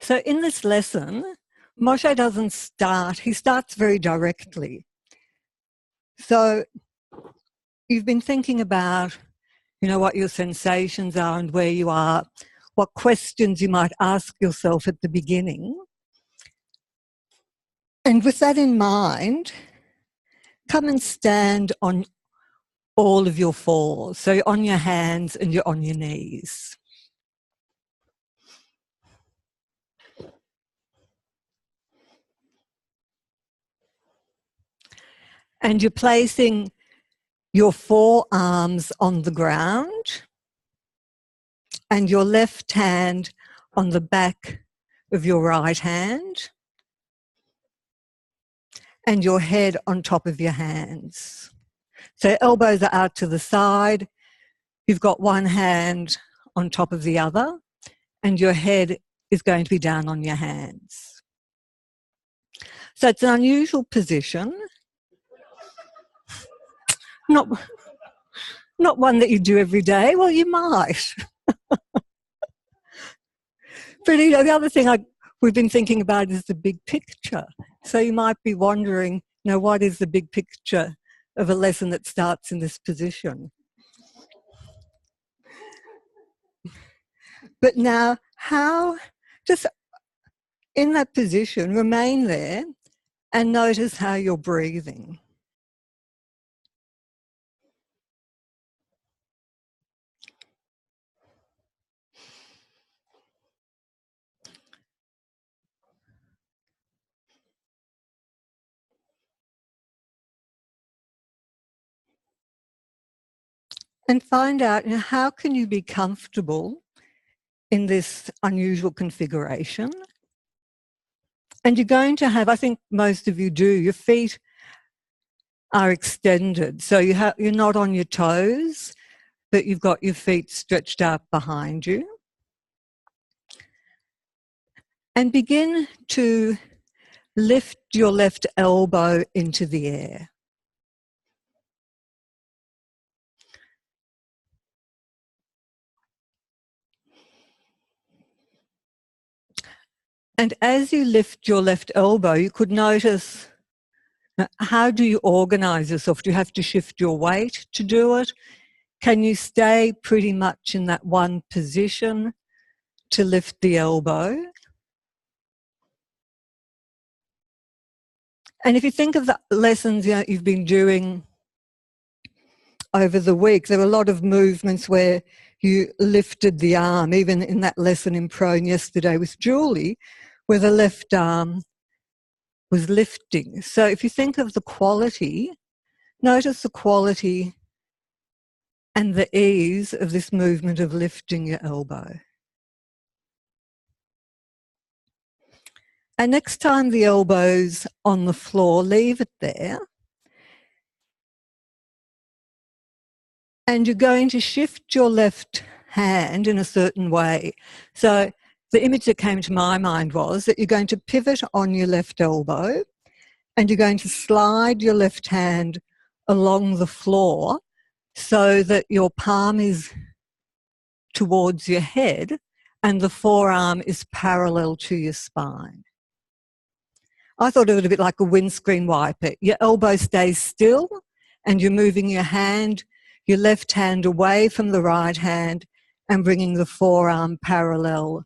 So in this lesson, Moshe doesn't start, he starts very directly. So you've been thinking about, what your sensations are and where you are, what questions you might ask yourself at the beginning. And with that in mind, come and stand on all of your fours. So you're on your hands and you're on your knees. And you're placing your forearms on the ground and your left hand on the back of your right hand and your head on top of your hands. So elbows are out to the side. You've got one hand on top of the other and your head is going to be down on your hands. So it's an unusual position. Not one that you do every day. Well, you might. But the other thing we've been thinking about is the big picture. So you might be wondering, what is the big picture of a lesson that starts in this position? But now, just in that position, remain there and notice how you're breathing. And find out, how can you be comfortable in this unusual configuration? And you're going to have, I think most of you do, your feet are extended. So you're not on your toes, but you've got your feet stretched out behind you. And begin to lift your left elbow into the air. And as you lift your left elbow, you could notice, how do you organize yourself? Do you have to shift your weight to do it? Can you stay pretty much in that one position to lift the elbow? And if you think of the lessons you've been doing over the week, there were a lot of movements where you lifted the arm, even in that lesson in prone yesterday with Julie, where the left arm was lifting. So if you think of the quality, notice the quality and the ease of this movement of lifting your elbow. And next time the elbow's on the floor, leave it there. And you're going to shift your left hand in a certain way. So the image that came to my mind was that you're going to pivot on your left elbow and you're going to slide your left hand along the floor so that your palm is towards your head and the forearm is parallel to your spine. I thought of it a bit like a windscreen wiper. Your elbow stays still and you're moving your left hand away from the right hand and bringing the forearm parallel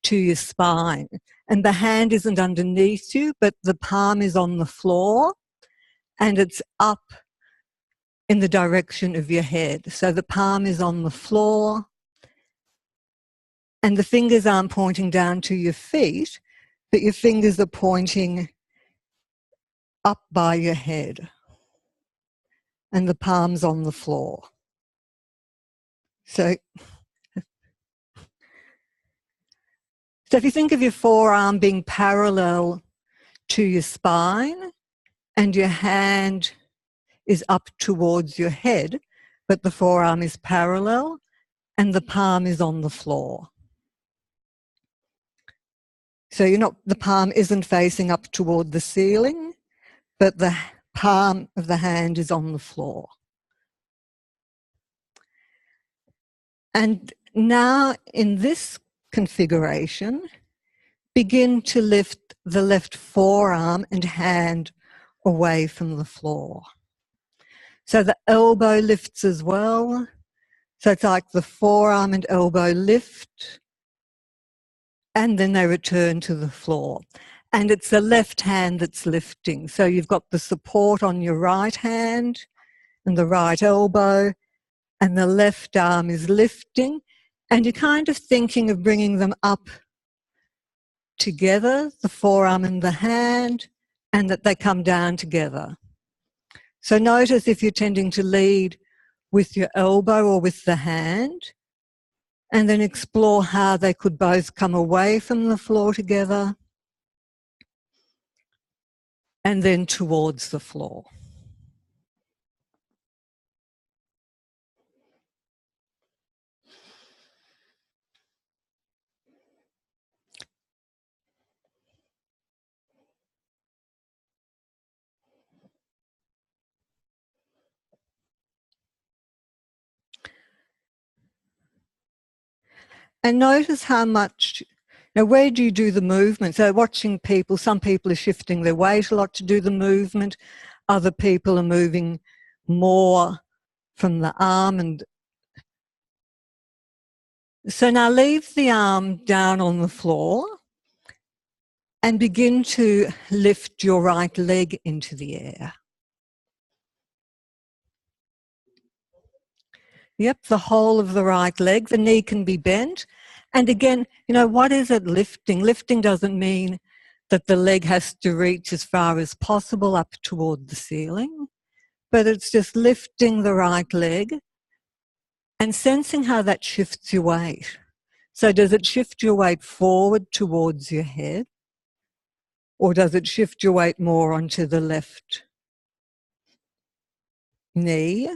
to your spine. And the hand isn't underneath you, but the palm is on the floor and it's up in the direction of your head. So the palm is on the floor and the fingers aren't pointing down to your feet, but your fingers are pointing up by your head and the palm's on the floor. So if you think of your forearm being parallel to your spine and your hand is up towards your head, but the forearm is parallel and the palm is on the floor. So the palm isn't facing up toward the ceiling, but the palm of the hand is on the floor. And now in this configuration, begin to lift the left forearm and hand away from the floor. So the elbow lifts as well. So it's like the forearm and elbow lift, and then they return to the floor. And it's the left hand that's lifting. So you've got the support on your right hand and the right elbow, and the left arm is lifting, and you're kind of thinking of bringing them up together, the forearm and the hand, and that they come down together. So notice if you're tending to lead with your elbow or with the hand, and then explore how they could both come away from the floor together and then towards the floor. And notice how much, now where do you do the movement? So watching people, some people are shifting their weight a lot to do the movement. Other people are moving more from the arm. And so now leave the arm down on the floor and begin to lift your right leg into the air. Yep, the whole of the right leg. The knee can be bent. And again, you know, what is it lifting? Lifting doesn't mean that the leg has to reach as far as possible up toward the ceiling, but it's just lifting the right leg and sensing how that shifts your weight. So does it shift your weight forward towards your head, or does it shift your weight more onto the left knee?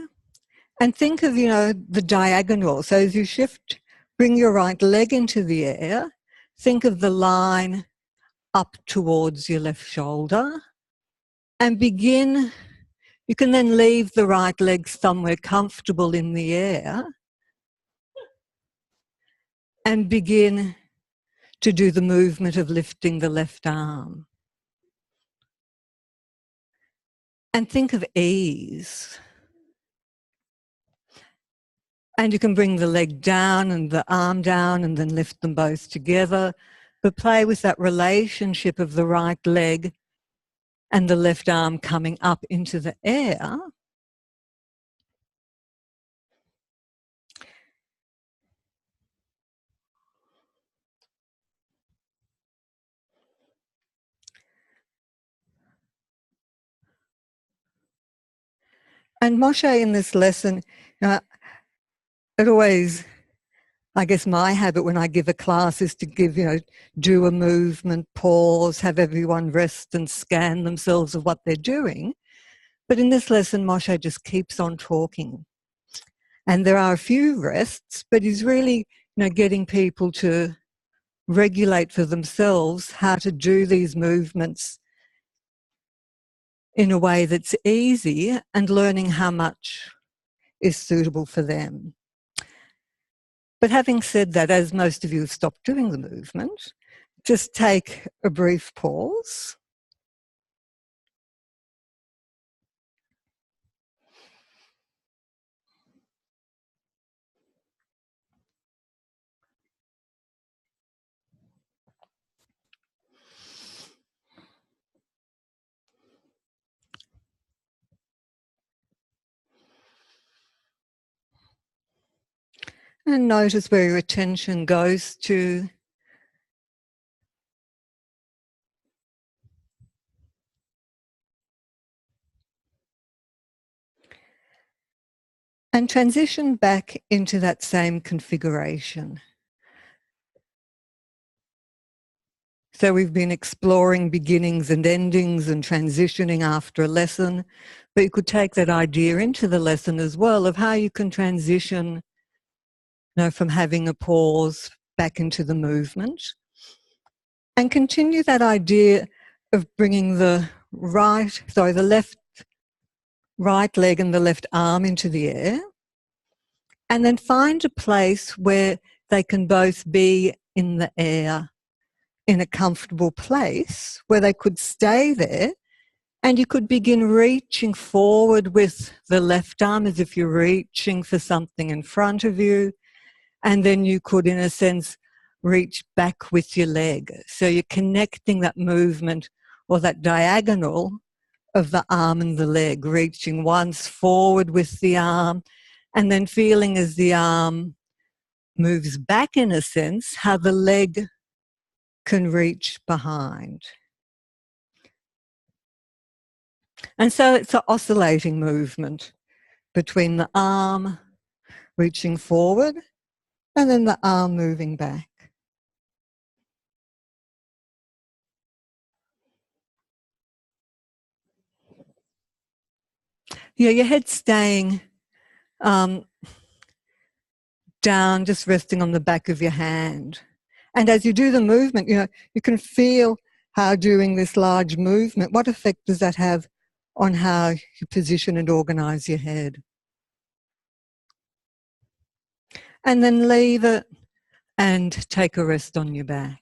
And think of, you know, the diagonal. So as you shift, bring your right leg into the air, think of the line up towards your left shoulder, and begin, you can then leave the right leg somewhere comfortable in the air and begin to do the movement of lifting the left arm. And think of ease. And you can bring the leg down and the arm down and then lift them both together, but play with that relationship of the right leg and the left arm coming up into the air. And Moshe in this lesson, it always, I guess my habit when I give a class is to give, do a movement, pause, have everyone rest and scan themselves of what they're doing. But in this lesson, Moshe just keeps on talking. And there are a few rests, but he's really, getting people to regulate for themselves how to do these movements in a way that's easy and learning how much is suitable for them. But having said that, as most of you have stopped doing the movement, just take a brief pause. And notice where your attention goes to. And transition back into that same configuration. So we've been exploring beginnings and endings and transitioning after a lesson, but you could take that idea into the lesson as well of how you can transition, from having a pause back into the movement, and continue that idea of bringing the left right leg and the left arm into the air, and then find a place where they can both be in the air in a comfortable place where they could stay there, and you could begin reaching forward with the left arm as if you're reaching for something in front of you, and then you could, in a sense, reach back with your leg. So you're connecting that movement or that diagonal of the arm and the leg, reaching once forward with the arm, and then feeling as the arm moves back, in a sense, how the leg can reach behind. And so it's an oscillating movement between the arm reaching forward and then the arm moving back. Yeah, your head staying down, just resting on the back of your hand. And as you do the movement, you can feel how doing this large movement, what effect does that have on how you position and organize your head? And then leave it and take a rest on your back.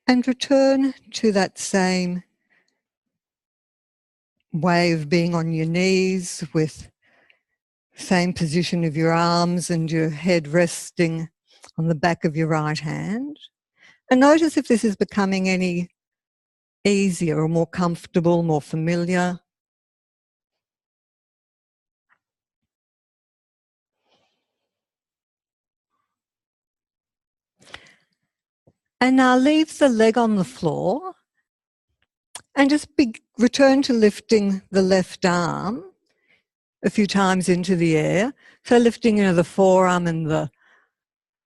And return to that same way of being on your knees, with same position of your arms and your head resting on the back of your right hand. And notice if this is becoming any easier or more comfortable, more familiar. And now leave the leg on the floor and just return to lifting the left arm a few times into the air. So lifting the forearm and the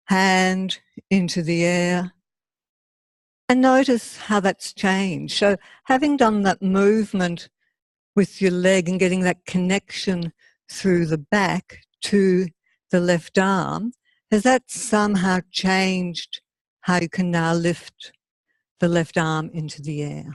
hand into the air. And notice how that's changed. So having done that movement with your leg and getting that connection through the back to the left arm, has that somehow changed how you can now lift the left arm into the air?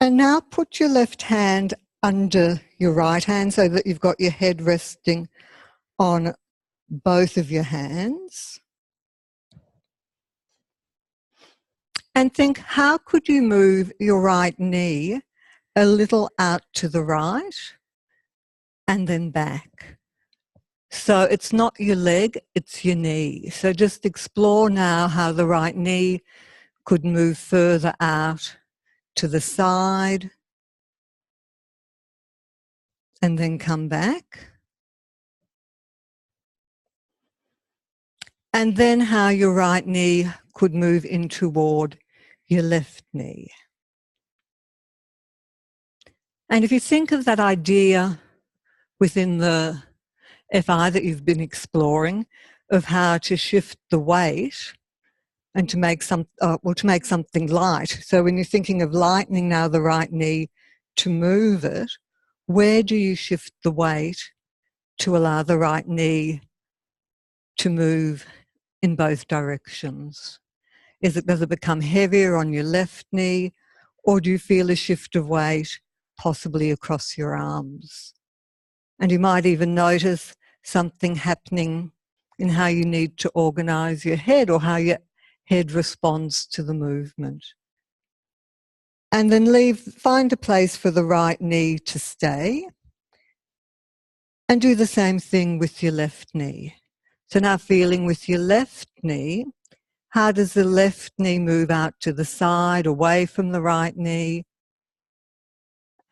And now put your left hand under your right hand so that you've got your head resting on both of your hands. And think, how could you move your right knee a little out to the right and then back? So it's not your leg, it's your knee. So just explore now how the right knee could move further out to the side and then come back. And then how your right knee could move in toward your left knee. And if you think of that idea within the FI that you've been exploring of how to shift the weight and to make something light. So when you're thinking of lightening now the right knee to move it, where do you shift the weight to allow the right knee to move in both directions? Does it become heavier on your left knee, or do you feel a shift of weight possibly across your arms? And you might even notice something happening in how you need to organize your head or how your head responds to the movement. And then find a place for the right knee to stay, and do the same thing with your left knee. So now feeling with your left knee, how does the left knee move out to the side, away from the right knee?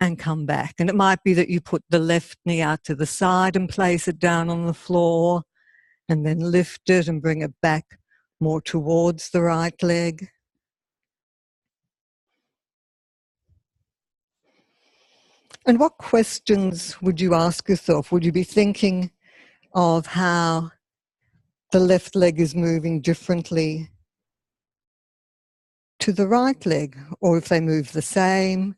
and come back. And it might be that you put the left knee out to the side and place it down on the floor, and then lift it and bring it back more towards the right leg. And what questions would you ask yourself? Would you be thinking of how the left leg is moving differently to the right leg, or if they move the same?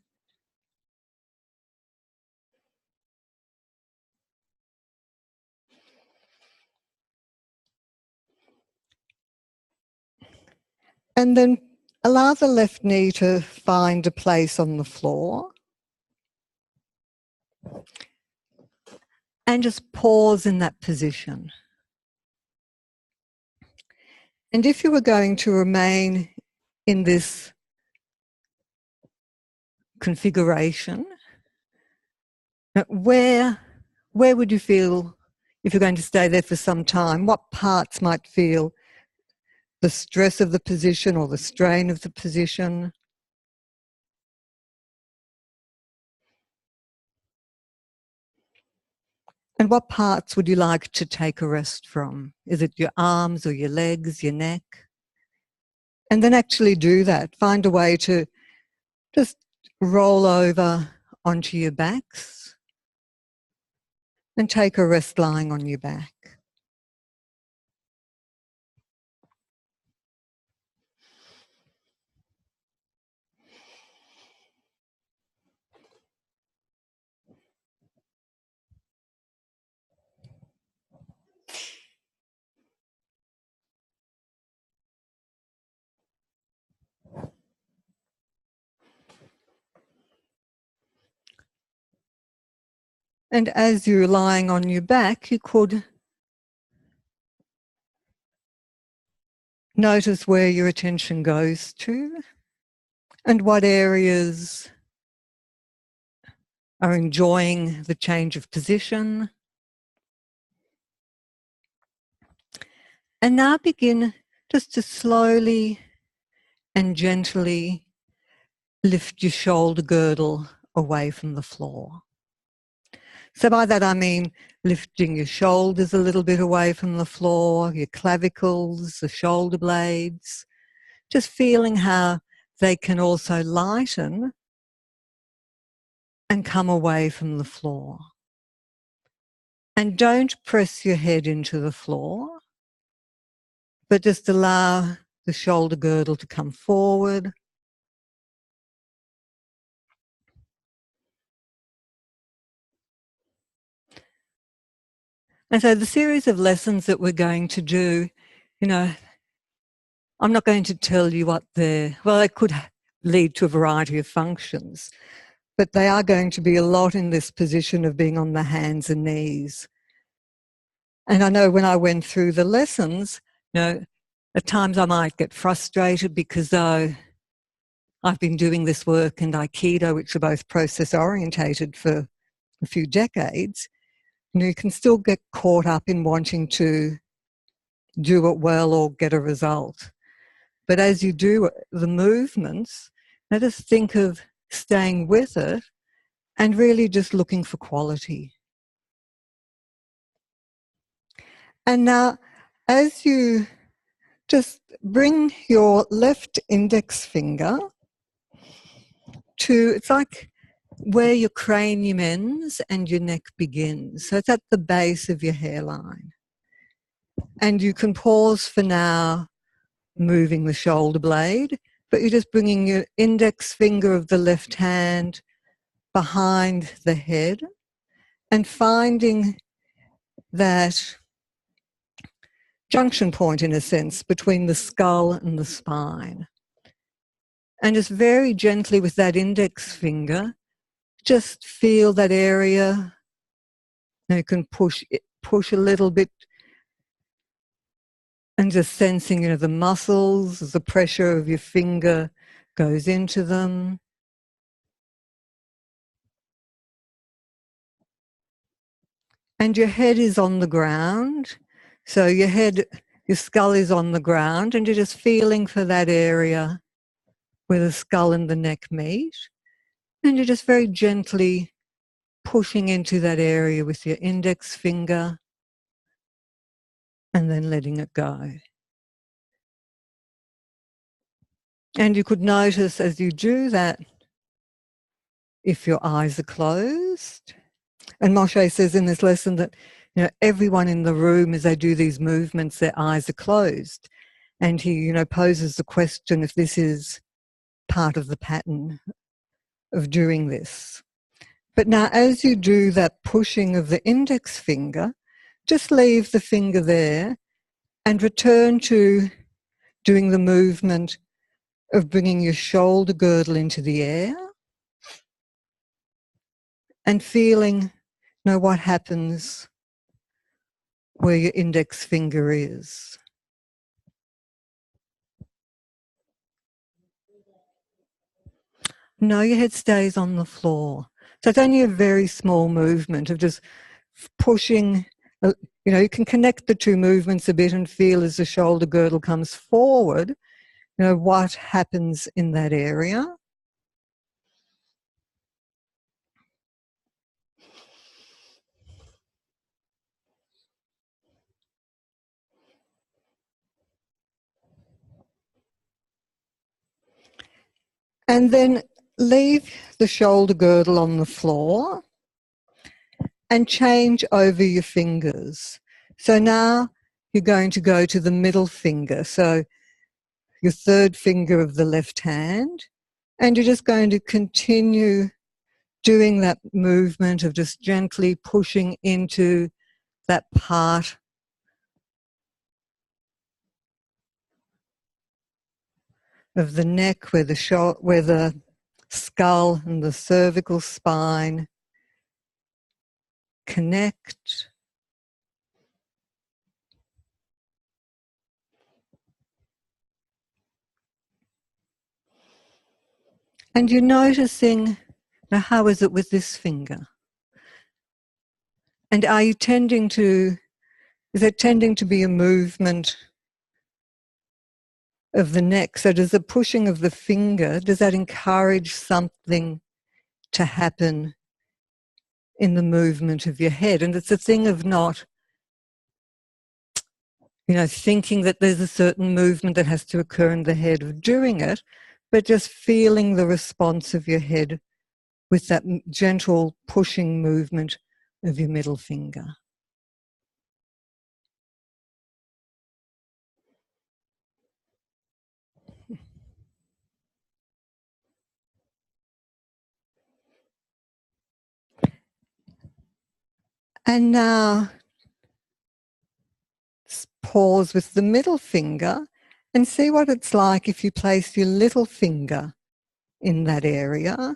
And then allow the left knee to find a place on the floor. And just pause in that position. And if you were going to remain in this configuration, where would you feel, if you're going to stay there for some time, what parts might feel the stress of the position or the strain of the position? And what parts would you like to take a rest from? Is it your arms or your legs, your neck? And then actually do that. Find a way to just roll over onto your backs and take a rest lying on your back. And as you're lying on your back, you could notice where your attention goes to and what areas are enjoying the change of position. And now begin just to slowly and gently lift your shoulder girdle away from the floor. So by that I mean lifting your shoulders a little bit away from the floor, your clavicles, the shoulder blades, just feeling how they can also lighten and come away from the floor. And don't press your head into the floor, but just allow the shoulder girdle to come forward. And so the series of lessons that we're going to do, I'm not going to tell you what it could lead to a variety of functions, but they are going to be a lot in this position of being on the hands and knees. And I know when I went through the lessons, at times I might get frustrated because though I've been doing this work and Aikido, which are both process orientated for a few decades, you can still get caught up in wanting to do it well or get a result. But as you do the movements, let us think of staying with it and really just looking for quality. And now, as you just bring your left index finger to, it's like where your cranium ends and your neck begins. So it's at the base of your hairline. And you can pause for now, moving the shoulder blade, but you're just bringing your index finger of the left hand behind the head and finding that junction point, in a sense, between the skull and the spine. And just very gently with that index finger, just feel that area. Now you can push a little bit and just sensing, the muscles, as the pressure of your finger goes into them. And your head is on the ground. So your skull is on the ground and you're just feeling for that area where the skull and the neck meet. And you're just very gently pushing into that area with your index finger and then letting it go. And you could notice as you do that, if your eyes are closed. And Moshe says in this lesson that, you know, everyone in the room, as they do these movements, their eyes are closed. And he, you know, poses the question if this is part of the pattern of doing this. But now as you do that pushing of the index finger, just leave the finger there and return to doing the movement of bringing your shoulder girdle into the air and feeling, you know, what happens where your index finger is. No, your head stays on the floor. So it's only a very small movement of just pushing. You know, you can connect the two movements a bit and feel as the shoulder girdle comes forward, you know, what happens in that area. And then leave the shoulder girdle on the floor and change over your fingers. So now you're going to go to the middle finger, so your third finger of the left hand, and you're just going to continue doing that movement of just gently pushing into that part of the neck where the skull and the cervical spine connect. And you're noticing, now how is it with this finger? And are you tending to, is it tending to be a movement of the neck? So does the pushing of the finger, does that encourage something to happen in the movement of your head? And it's a thing of not, you know, thinking that there's a certain movement that has to occur in the head of doing it, but just feeling the response of your head with that gentle pushing movement of your middle finger. And now pause with the middle finger and see what it's like if you place your little finger in that area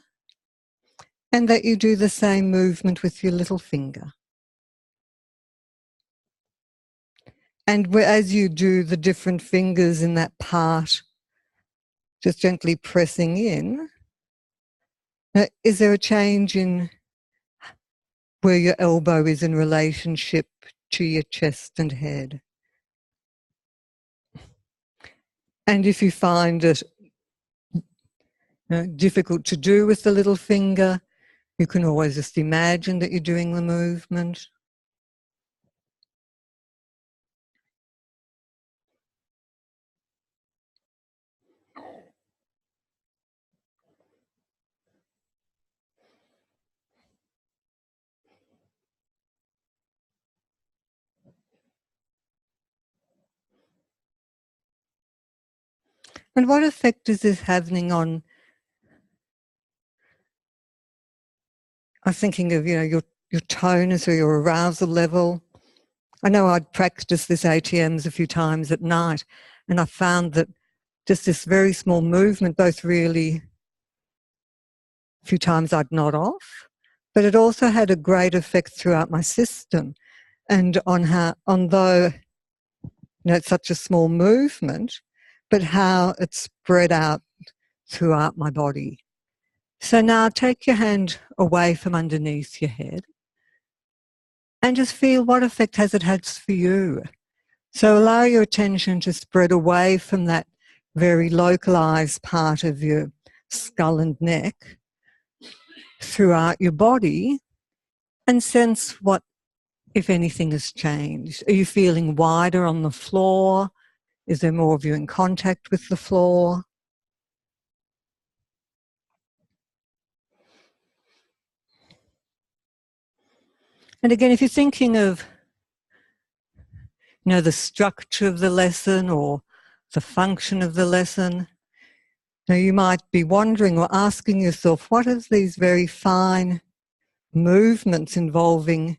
and that you do the same movement with your little finger. And as you do the different fingers in that part, just gently pressing in, is there a change in where your elbow is in relationship to your chest and head? And if you find it difficult to do with the little finger, you can always just imagine that you're doing the movement. And what effect is this having on, I'm thinking of, you know, your tonus or your arousal level. I know I'd practiced this ATMs a few times at night, and I found that just this very small movement, both really, a few times I'd nod off, but it also had a great effect throughout my system. And although, you know, it's such a small movement, but how it spread out throughout my body. So now take your hand away from underneath your head and just feel what effect has it had for you. So allow your attention to spread away from that very localized part of your skull and neck throughout your body and sense what, if anything, has changed. Are you feeling wider on the floor? Is there more of you in contact with the floor? And again, if you're thinking of, the structure of the lesson or the function of the lesson, you might be wondering or asking yourself, what are these very fine movements involving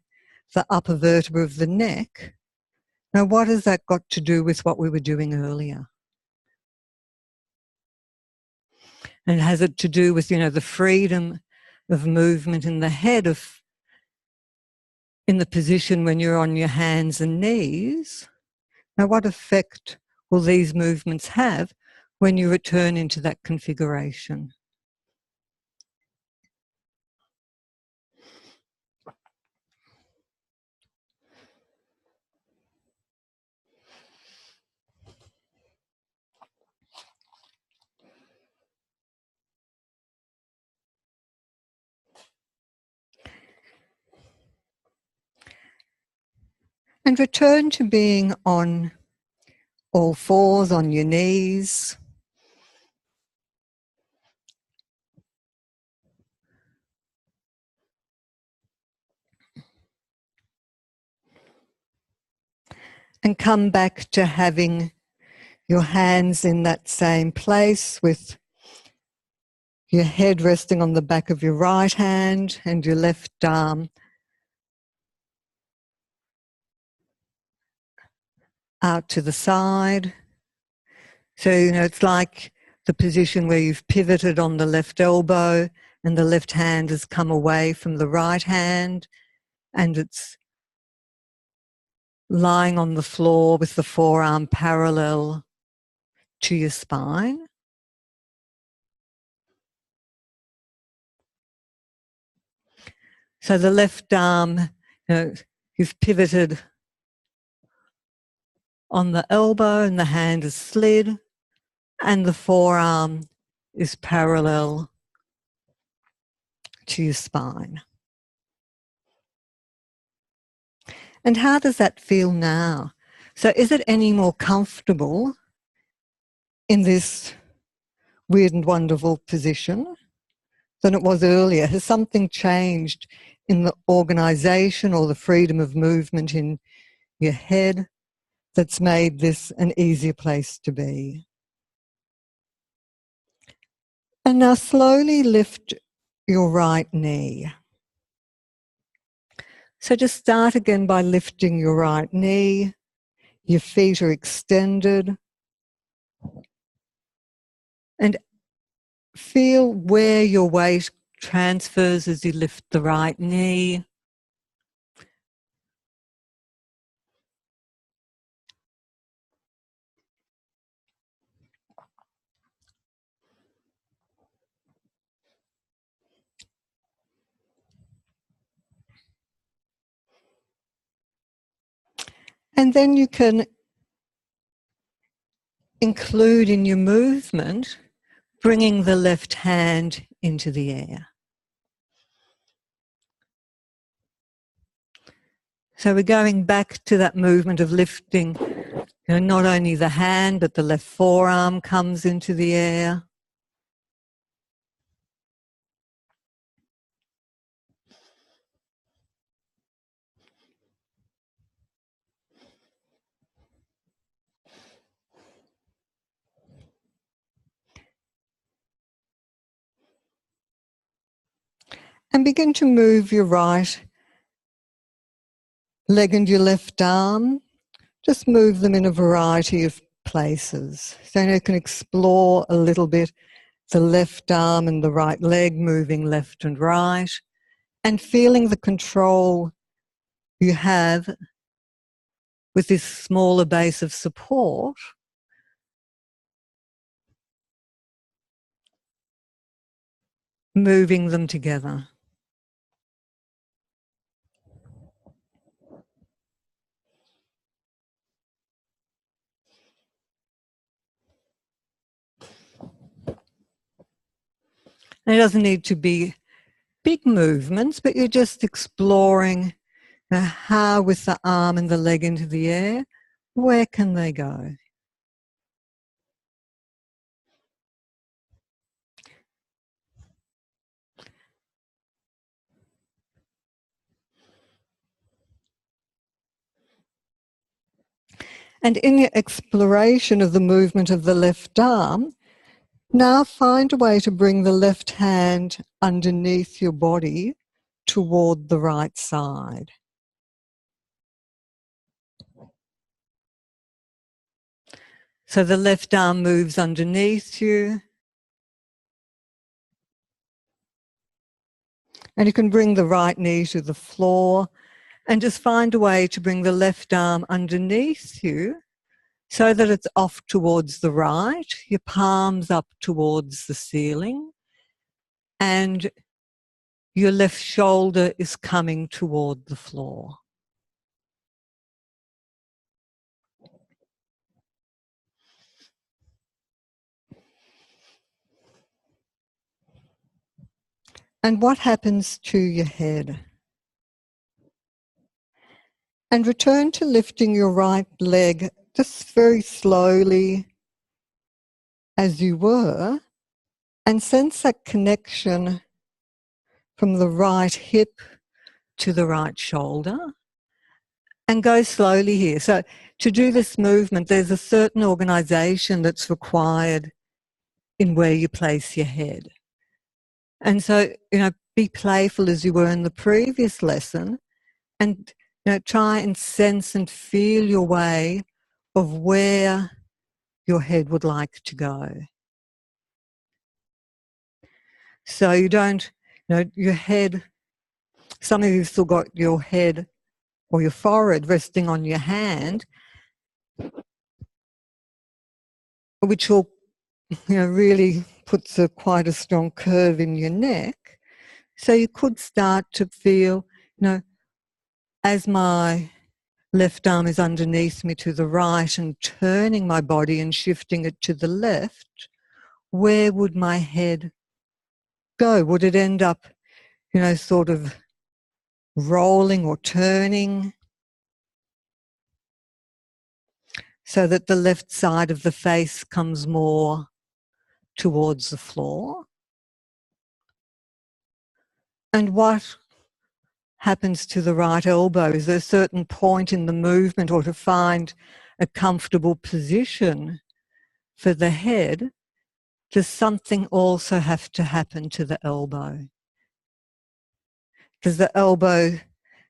the upper vertebra of the neck? Now, what has that got to do with what we were doing earlier? And has it to do with, the freedom of movement in the head, in the position when you're on your hands and knees? Now, what effect will these movements have when you return into that configuration? And return to being on all fours, on your knees. And come back to having your hands in that same place with your head resting on the back of your right hand and your left arm out to the side. So, it's like the position where you've pivoted on the left elbow and the left hand has come away from the right hand and it's lying on the floor with the forearm parallel to your spine. So the left arm, you've pivoted on the elbow and the hand is slid and the forearm is parallel to your spine. And how does that feel now? So is it any more comfortable in this weird and wonderful position than it was earlier? Has something changed in the organisation or the freedom of movement in your head that's made this an easier place to be? And now slowly lift your right knee. So just start again by lifting your right knee. Your feet are extended. And feel where your weight transfers as you lift the right knee. And then you can include in your movement bringing the left hand into the air. So we're going back to that movement of lifting, not only the hand, but the left forearm comes into the air. And begin to move your right leg and your left arm. Just move them in a variety of places. So you can explore a little bit the left arm and the right leg moving left and right, and feeling the control you have with this smaller base of support, moving them together. And it doesn't need to be big movements, but you're just exploring how with the arm and the leg into the air, where can they go? And in your exploration of the movement of the left arm, now find a way to bring the left hand underneath your body toward the right side. So the left arm moves underneath you. And you can bring the right knee to the floor and just find a way to bring the left arm underneath you so that it's off towards the right, your palms up towards the ceiling, and your left shoulder is coming toward the floor. And what happens to your head? And return to lifting your right leg just very slowly as you were, and sense that connection from the right hip to the right shoulder. And go slowly here. So to do this movement, there's a certain organisation that's required in where you place your head. And so, be playful as you were in the previous lesson, and try and sense and feel your way of where your head would like to go. So you don't, your head, some of you have still got your head or your forehead resting on your hand, which will, really puts quite a strong curve in your neck. So you could start to feel, as my left arm is underneath me to the right and turning my body and shifting it to the left, where would my head go? Would it end up, sort of rolling or turning so that the left side of the face comes more towards the floor? And what happens to the right elbow? Is there a certain point in the movement, or to find a comfortable position for the head, does something also have to happen to the elbow? Does the elbow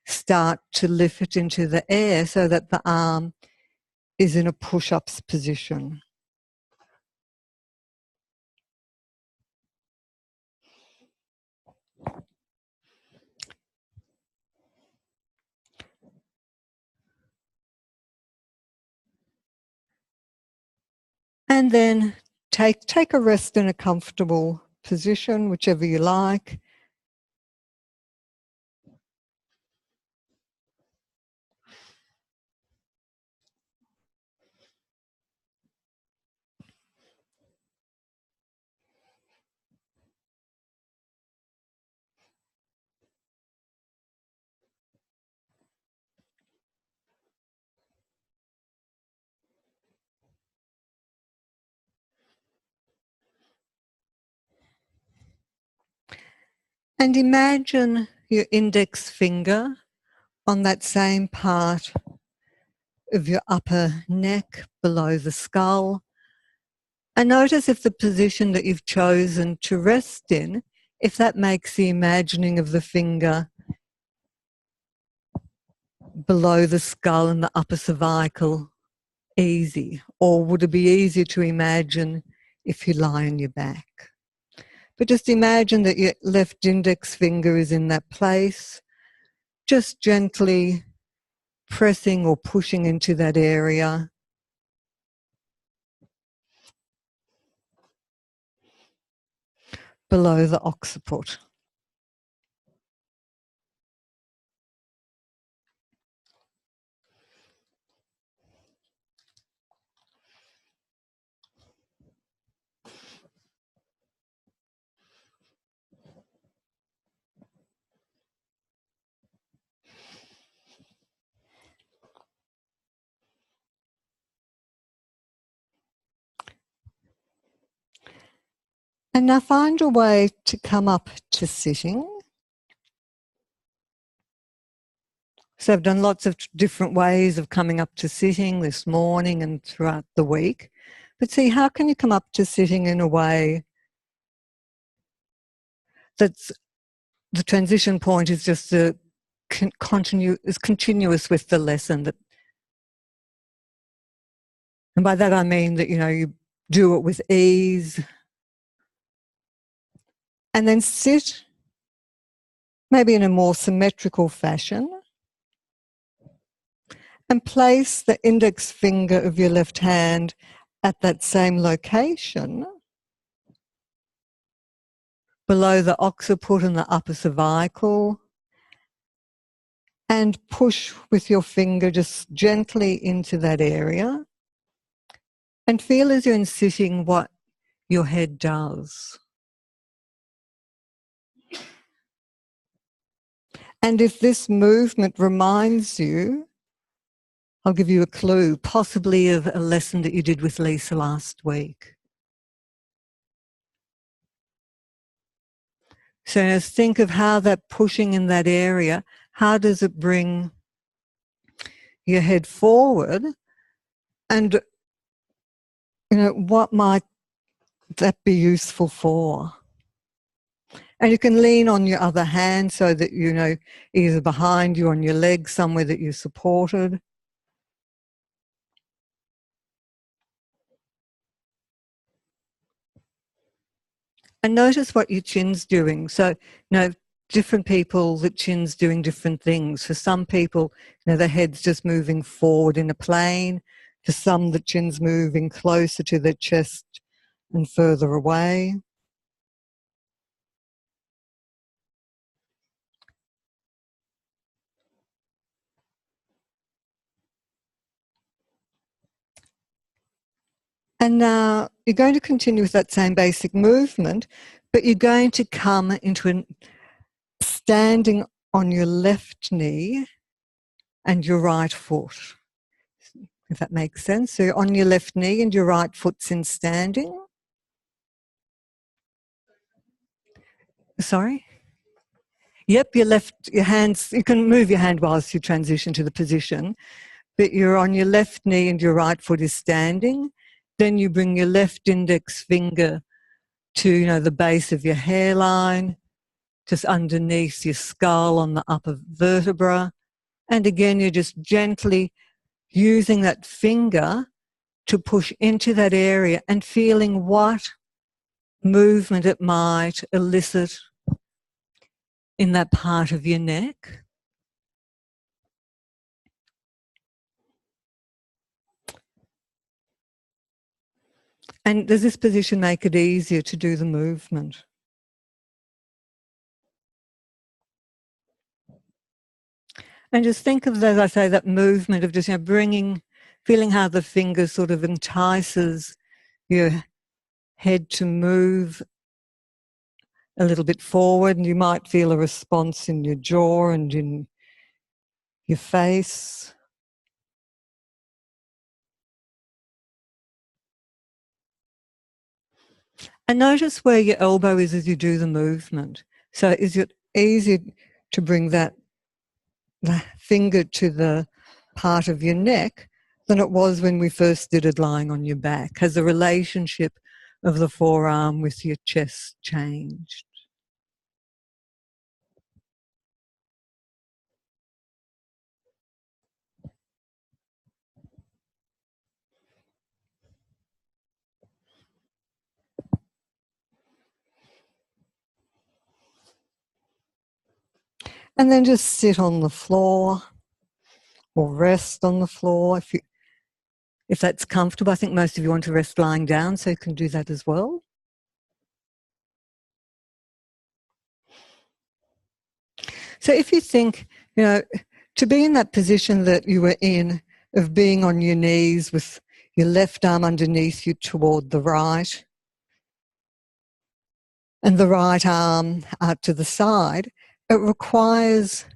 start to lift it into the air so that the arm is in a push-ups position? And then take a rest in a comfortable position, whichever you like. And imagine your index finger on that same part of your upper neck below the skull. And notice if the position that you've chosen to rest in, if that makes the imagining of the finger below the skull and the upper cervical easy, or would it be easier to imagine if you lie on your back? But just imagine that your left index finger is in that place, just gently pressing or pushing into that area. Below the occiput. And now find a way to come up to sitting. So I've done lots of different ways of coming up to sitting this morning and throughout the week. But see, how can you come up to sitting in a way that's the transition point is just is continuous with the lesson. And by that I mean that, you do it with ease. And then sit maybe in a more symmetrical fashion. And place the index finger of your left hand at that same location below the occiput and the upper cervical, and push with your finger just gently into that area, and feel as you're in sitting what your head does. And if this movement reminds you, I'll give you a clue, possibly of a lesson that you did with Lisa last week. So now think of how that pushing in that area, how does it bring your head forward? And, what might that be useful for? And you can lean on your other hand so that, either behind you on your leg, somewhere that you're supported. And notice what your chin's doing. So, different people, the chin's doing different things. For some people, the head's just moving forward in a plane. For some, the chin's moving closer to their chest and further away. And now you're going to continue with that same basic movement, but you're going to come into standing on your left knee and your right foot, if that makes sense. So you're on your left knee and your right foot's in standing. Sorry? Yep, your hands, you can move your hand whilst you transition to the position, but you're on your left knee and your right foot is standing. Then you bring your left index finger to, the base of your hairline, just underneath your skull on the upper vertebra. And again, you're just gently using that finger to push into that area and feeling what movement it might elicit in that part of your neck. And does this position make it easier to do the movement? And just think of, as I say, that movement of just feeling how the finger sort of entices your head to move a little bit forward, and you might feel a response in your jaw and in your face. And notice where your elbow is as you do the movement. So is it easier to bring the finger to the part of your neck than it was when we first did it lying on your back? Has the relationship of the forearm with your chest changed? And then just sit on the floor or rest on the floor if that's comfortable. I think most of you want to rest lying down, so you can do that as well. So if you think, to be in that position that you were in, of being on your knees with your left arm underneath you toward the right, and the right arm out to the side, it requires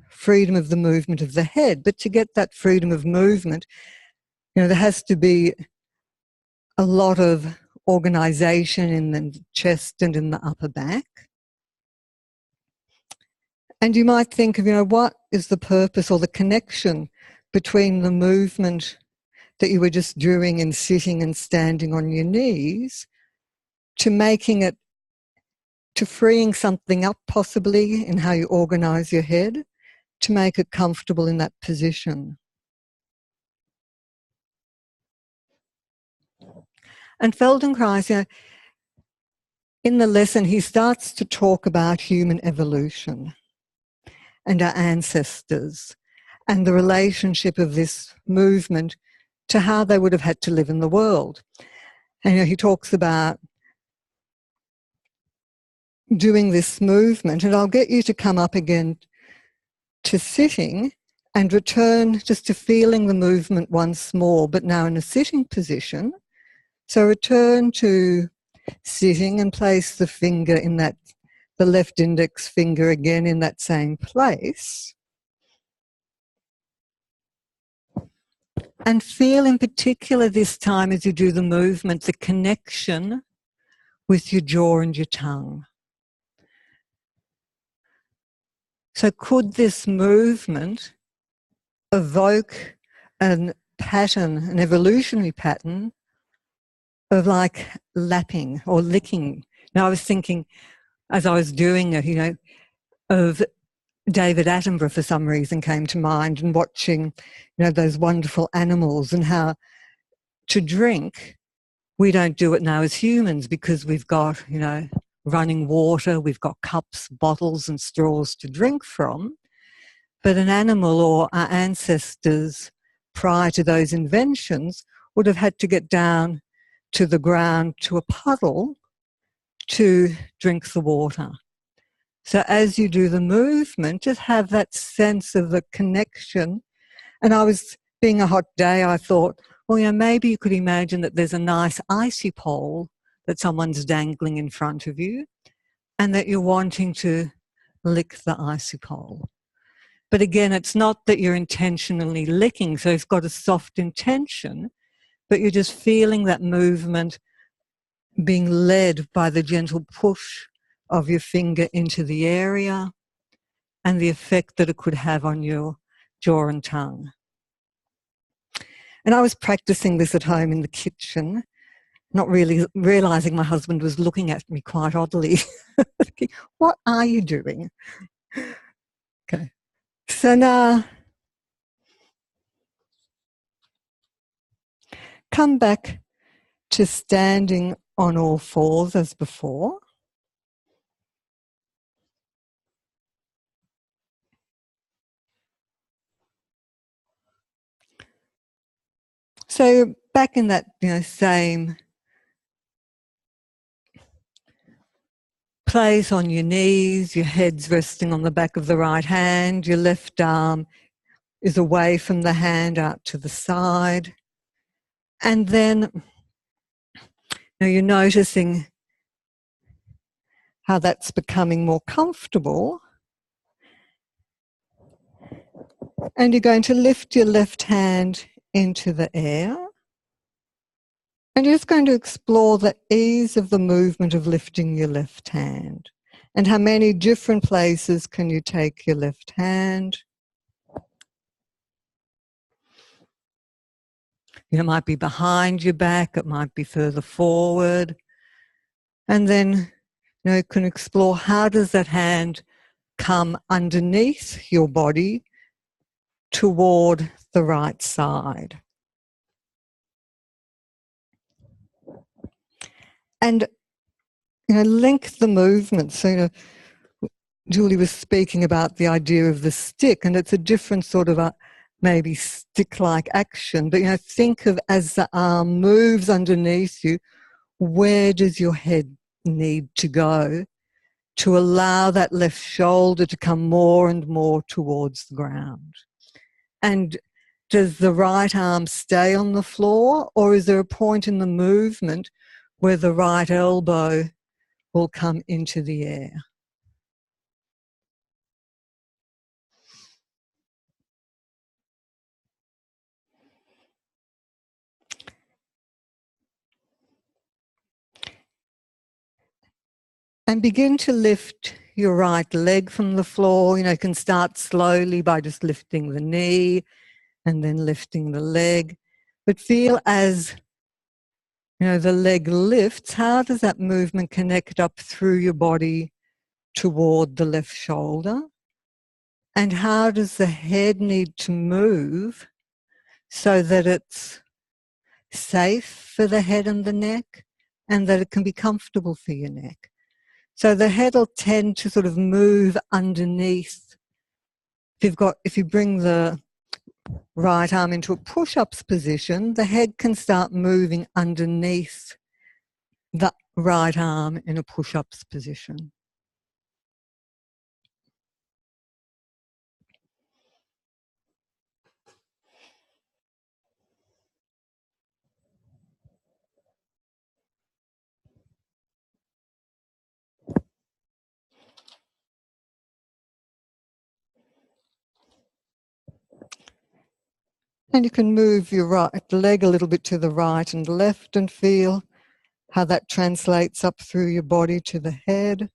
freedom of the movement of the head. But to get that freedom of movement, there has to be a lot of organisation in the chest and in the upper back. And you might think of, what is the purpose or the connection between the movement that you were just doing in sitting and standing on your knees to making it, to freeing something up possibly in how you organise your head to make it comfortable in that position. And Feldenkrais, in the lesson, he starts to talk about human evolution and our ancestors and the relationship of this movement to how they would have had to live in the world. And he talks about doing this movement, and I'll get you to come up again to sitting and return just to feeling the movement once more, but now in a sitting position. So return to sitting and place the finger in that, the left index finger again in that same place. And feel in particular this time as you do the movement, the connection with your jaw and your tongue. So could this movement evoke a pattern, an evolutionary pattern of like lapping or licking? Now I was thinking as I was doing it, of David Attenborough for some reason came to mind, and watching, those wonderful animals, and how to drink, we don't do it now as humans because we've got, running water, we've got cups, bottles and straws to drink from. But an animal or our ancestors prior to those inventions would have had to get down to the ground to a puddle to drink the water. So as you do the movement, just have that sense of the connection. And being a hot day, I thought, well, maybe you could imagine that there's a nice icy pole that someone's dangling in front of you and that you're wanting to lick the icy pole. But again, it's not that you're intentionally licking, so it's got a soft intention, but you're just feeling that movement being led by the gentle push of your finger into the area and the effect that it could have on your jaw and tongue. And I was practicing this at home in the kitchen, not really realising my husband was looking at me quite oddly. Thinking, what are you doing? Okay. So now, come back to standing on all fours as before. So back in that same place on your knees, your head's resting on the back of the right hand, your left arm is away from the hand out to the side. And then you're noticing how that's becoming more comfortable. And you're going to lift your left hand into the air. And you're just going to explore the ease of the movement of lifting your left hand. And how many different places can you take your left hand? It might be behind your back, it might be further forward. And then you can explore, how does that hand come underneath your body toward the right side? And link the movement. So Julie was speaking about the idea of the stick, and it's a different sort of a maybe stick-like action. But think of, as the arm moves underneath you, where does your head need to go to allow that left shoulder to come more and more towards the ground? And does the right arm stay on the floor, or is there a point in the movement where the right elbow will come into the air? And begin to lift your right leg from the floor. You can start slowly by just lifting the knee and then lifting the leg. But feel as the leg lifts, how does that movement connect up through your body toward the left shoulder? And how does the head need to move so that it's safe for the head and the neck and that it can be comfortable for your neck? So the head will tend to sort of move underneath. If you bring the right arm into a push-ups position, the head can start moving underneath the right arm in a push-ups position. And you can move your right leg a little bit to the right and left and feel how that translates up through your body to the head.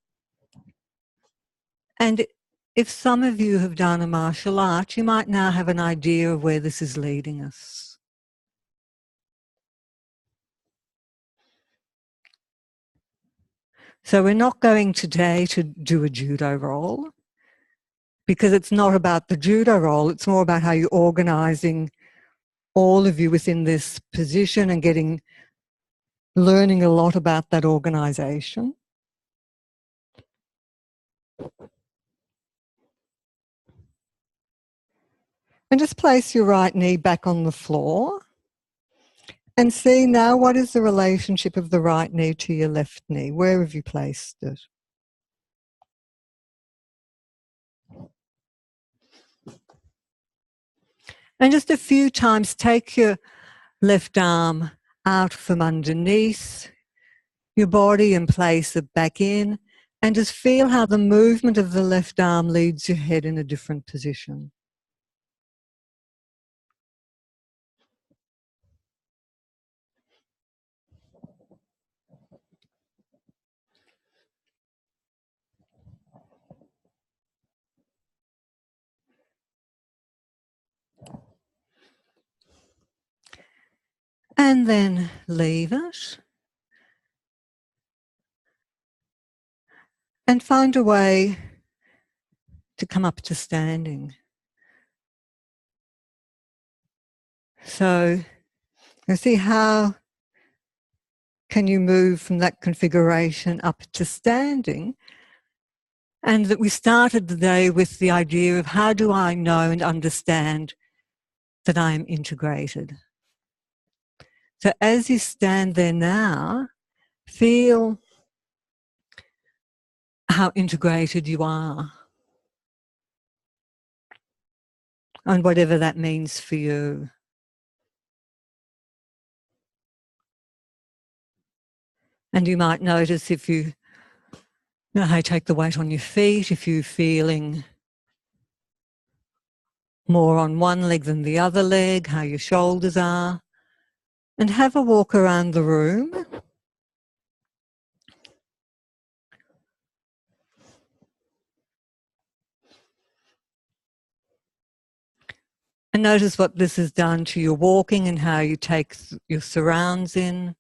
And if some of you have done a martial art, you might now have an idea of where this is leading us. So we're not going today to do a judo roll, because it's not about the judo roll, it's more about how you're organising all of you within this position and learning a lot about that organisation. And just place your right knee back on the floor and see now, what is the relationship of the right knee to your left knee? Where have you placed it? And just a few times, take your left arm out from underneath your body and place it back in, and just feel how the movement of the left arm leads your head in a different position. And then leave it. And find a way to come up to standing. So you see, how can you move from that configuration up to standing? And that we started the day with the idea of, how do I know and understand that I am integrated? So as you stand there now, feel how integrated you are, and whatever that means for you. And you might notice, if you know how you take the weight on your feet, if you're feeling more on one leg than the other leg, how your shoulders are, and have a walk around the room. And notice what this has done to your walking and how you take your surrounds in.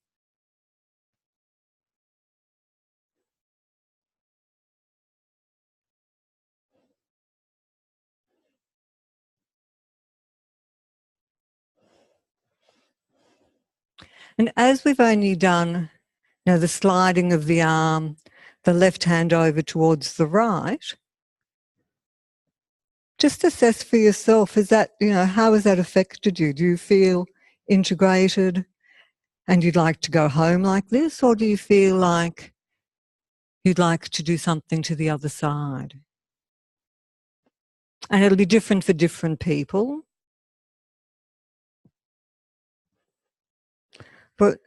And as we've only done, the sliding of the arm, the left hand over towards the right, just assess for yourself, is that, how has that affected you? Do you feel integrated and you'd like to go home like this, or do you feel like you'd like to do something to the other side? And it'll be different for different people. But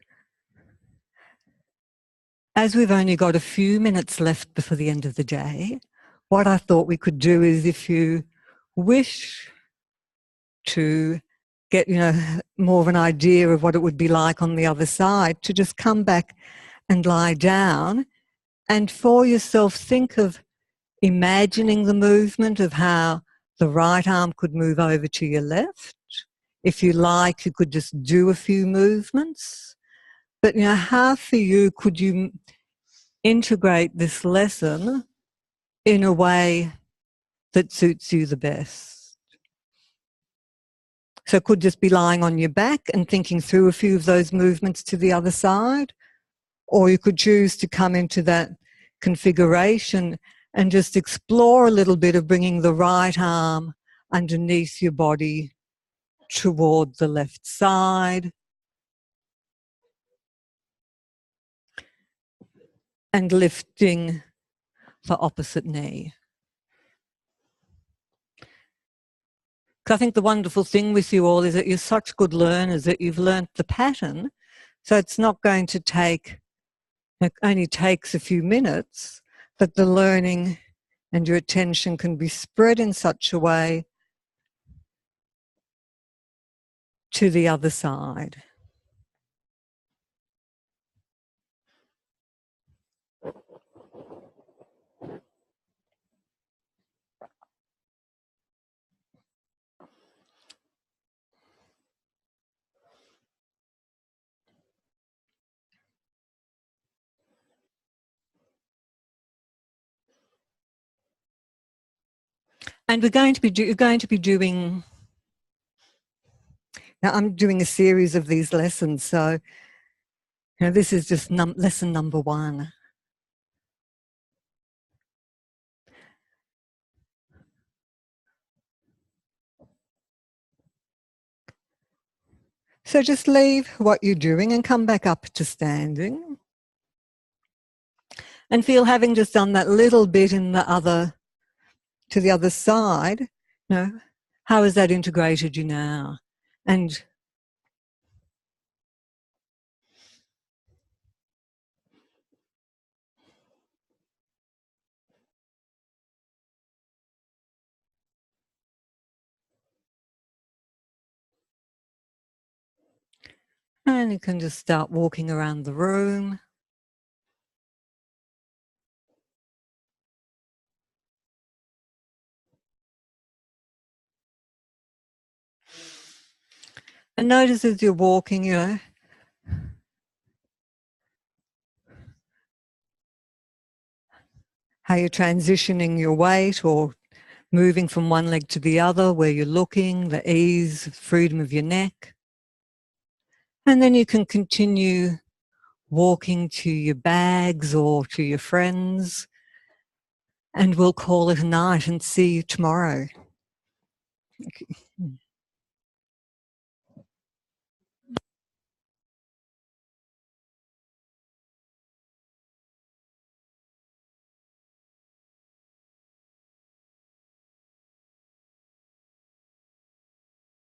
as we've only got a few minutes left before the end of the day, what I thought we could do is, if you wish to get, more of an idea of what it would be like on the other side, to just come back and lie down And for yourself, think of imagining the movement of how the right arm could move over to your left. If you like, you could just do a few movements. But, how for you could you integrate this lesson in a way that suits you the best? So it could just be lying on your back and thinking through a few of those movements to the other side, or you could choose to come into that configuration and just explore a little bit of bringing the right arm underneath your body toward the left side and lifting the opposite knee. I think the wonderful thing with you all is that you're such good learners that you've learnt the pattern, so it's not going to take, it only takes a few minutes, but the learning and your attention can be spread in such a way to the other side. And you're going to be doing, now I'm doing a series of these lessons, so this is just lesson number 1. So just leave what you're doing and come back up to standing. And feel, having just done that little bit to the other side, how has that integrated you now? And you can just start walking around the room. And notice as you're walking, how you're transitioning your weight or moving from one leg to the other, where you're looking, the ease, freedom of your neck. And then you can continue walking to your bags or to your friends, and we'll call it a night and see you tomorrow.